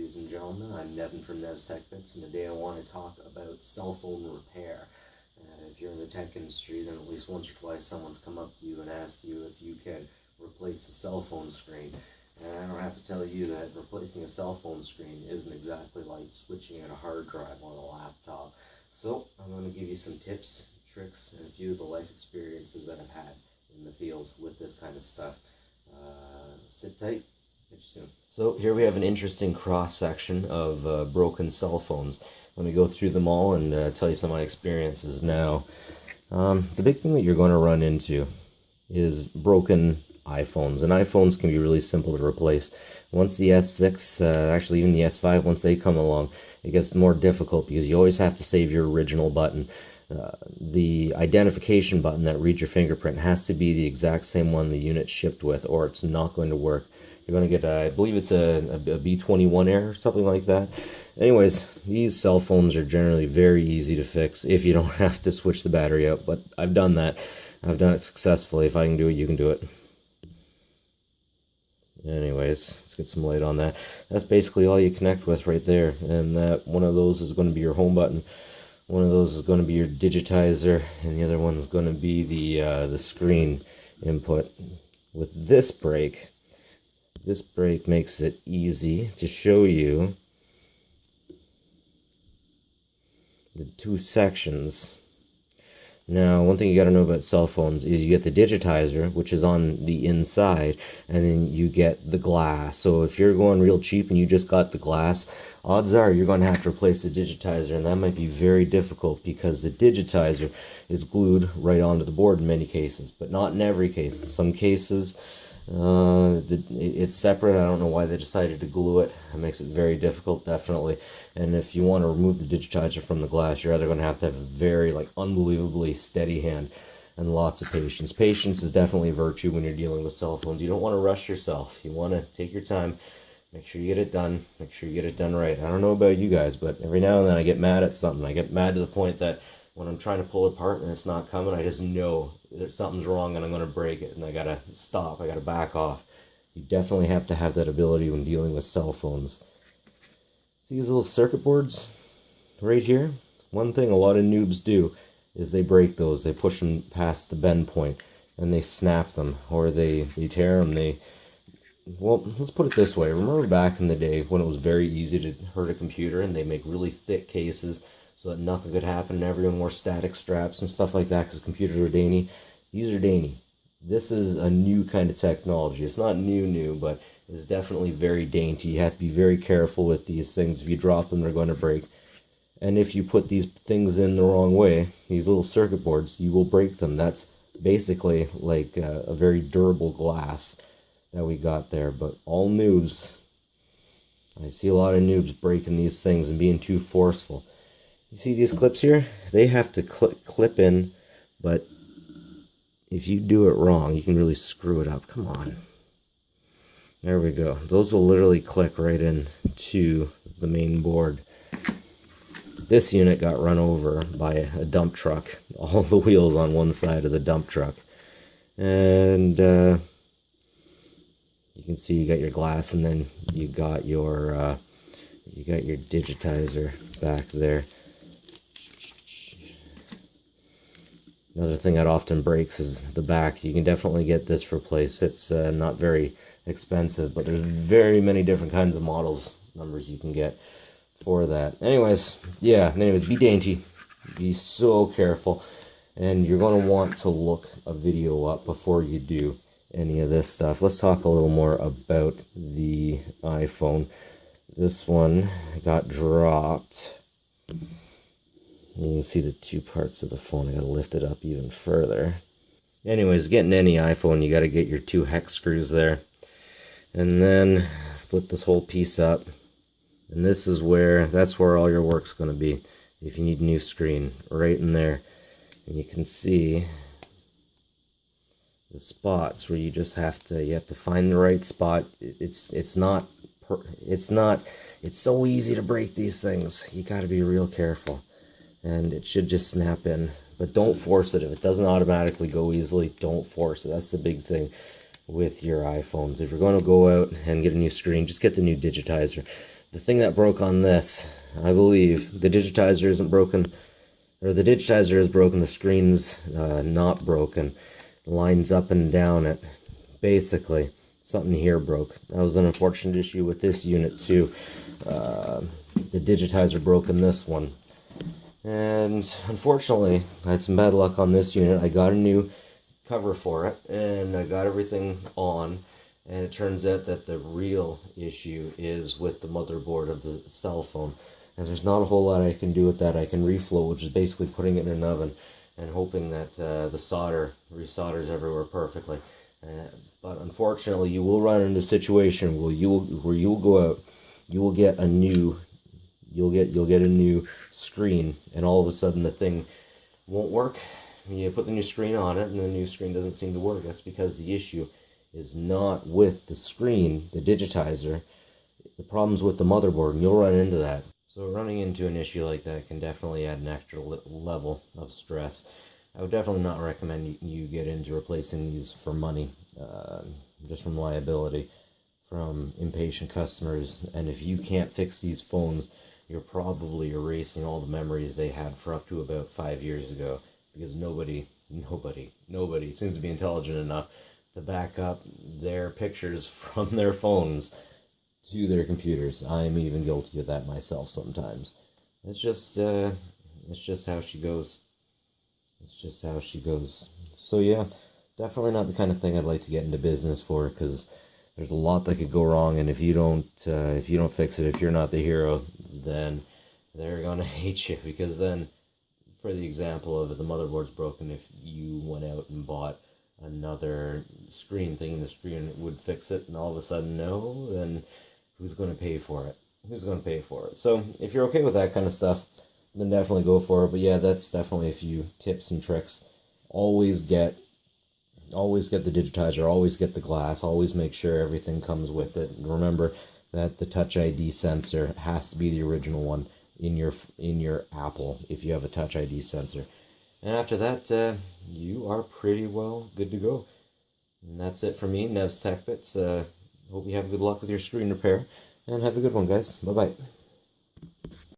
ladies and gentlemen. I'm Nevin from Nev's Tech Bits, and today I want to talk about cell phone repair. If you're in the tech industry, then at least once or twice someone's come up to you and asked you if you can replace the cell phone screen. And I don't have to tell you that replacing a cell phone screen isn't exactly like switching out a hard drive on a laptop. So I'm going to give you some tips, tricks, and a few of the life experiences that I've had in the field with this kind of stuff. Sit tight. Catch you soon. So here we have an interesting cross-section of broken cell phones. Let me go through them all and tell you some of my experiences. Now, the big thing that you're going to run into is broken iPhones. And iPhones can be really simple to replace. Once the S6, actually even the S5, once they come along, it gets more difficult because you always have to save your original button. The identification button that reads your fingerprint has to be the exact same one the unit shipped with, or it's not going to work. You're going to get, I believe it's a B21 error, something like that. Anyways, these cell phones are generally very easy to fix if you don't have to switch the battery out, but I've done that. I've done it successfully. If I can do it, you can do it. Anyways, let's get some light on that. That's basically all you connect with right there, and that one of those is going to be your home button. One of those is going to be your digitizer, and the other one is going to be the screen input. With this break makes it easy to show you the two sections. Now, one thing you got to know about cell phones is you get the digitizer, which is on the inside, and then you get the glass. So if you're going real cheap and you just got the glass, odds are you're going to have to replace the digitizer, and that might be very difficult because the digitizer is glued right onto the board in many cases, but not in every case. In some cases, it's separate. I don't know why they decided to glue it. It makes it very difficult, definitely. And if you want to remove the digitizer from the glass, you're either going to have a very unbelievably steady hand and lots of patience. Patience is definitely a virtue when you're dealing with cell phones. You don't want to rush yourself. You want to take your time, make sure you get it done, make sure you get it done right. I don't know about you guys, but every now and then I get mad at something. I get mad to the point that when I'm trying to pull it apart and it's not coming, I just know that something's wrong and I'm going to break it, and I got to stop, I got to back off. You definitely have to have that ability when dealing with cell phones. See these little circuit boards right here? One thing a lot of noobs do is they break those. They push them past the bend point and they snap them, or they tear them. Well, let's put it this way. Remember back in the day when it was very easy to hurt a computer and they make really thick cases so that nothing could happen and everyone wore static straps and stuff like that because computers were dainty? These are dainty. This is a new kind of technology. It's not new, but it's definitely very dainty. You have to be very careful with these things. If you drop them, they're going to break. And if you put these things in the wrong way, these little circuit boards, you will break them. That's basically like a very durable glass that we got there. But all noobs, I see a lot of noobs breaking these things and being too forceful. You see these clips here? They have to clip in, but if you do it wrong, you can really screw it up. Come on. There we go. Those will literally click right in to the main board. This unit got run over by a dump truck. All the wheels on one side of the dump truck. And you can see you got your glass, and then you got your digitizer back there. Another thing that often breaks is the back. You can definitely get this replaced. It's not very expensive, but there's very many different kinds of numbers you can get for that. Anyways, be dainty. Be so careful. And you're going to want to look a video up before you do any of this stuff. Let's talk a little more about the iPhone. This one got dropped. You can see the two parts of the phone. I gotta lift it up even further. Anyways, getting any iPhone, you gotta get your two hex screws there. And then flip this whole piece up. And that's where all your work's gonna be. If you need a new screen, right in there. And you can see the spots where you have to find the right spot. It's so easy to break these things. You gotta be real careful. And it should just snap in, but don't force it. If it doesn't automatically go easily, don't force it. That's the big thing with your iPhones. If you're going to go out and get a new screen, just get the new digitizer. The thing that broke on this, I believe, the digitizer isn't broken, or the digitizer is broken, the screen's not broken. Lines up and down it. Basically, something here broke. That was an unfortunate issue with this unit too. The digitizer broke in this one. And unfortunately, I had some bad luck on this unit. I got a new cover for it, and I got everything on, and it turns out that the real issue is with the motherboard of the cell phone. And there's not a whole lot I can do with that. I can reflow, which is basically putting it in an oven and hoping that the solder resolders everywhere perfectly. But unfortunately, you will run into a situation where you will go out, you will get a new, you'll get a new screen, and all of a sudden the thing won't work. You put the new screen on it, and the new screen doesn't seem to work. That's because the issue is not with the screen, the digitizer. The problem's with the motherboard, and you'll run into that. So running into an issue like that can definitely add an extra level of stress. I would definitely not recommend you get into replacing these for money, just from liability, from impatient customers. And if you can't fix these phones, you're probably erasing all the memories they had for up to about 5 years ago, because nobody seems to be intelligent enough to back up their pictures from their phones to their computers. I'm even guilty of that myself sometimes. It's just how she goes. It's just how she goes. So yeah, definitely not the kind of thing I'd like to get into business for, because there's a lot that could go wrong, and if you don't fix it, if you're not the hero, then they're gonna hate you. Because then, for the example of the motherboard's broken, if you went out and bought another screen thinking the screen would fix it, and all of a sudden no, then who's going to pay for it? Who's going to pay for it? So if you're okay with that kind of stuff, then definitely go for it. But yeah, that's definitely a few tips and tricks. Always get the digitizer, always get the glass, always make sure everything comes with it. And remember that the Touch ID sensor has to be the original one in your Apple if you have a Touch ID sensor. And after that, you are pretty well good to go. And that's it for me, Nev's Tech Bits. Hope you have good luck with your screen repair, and have a good one, guys. Bye-bye.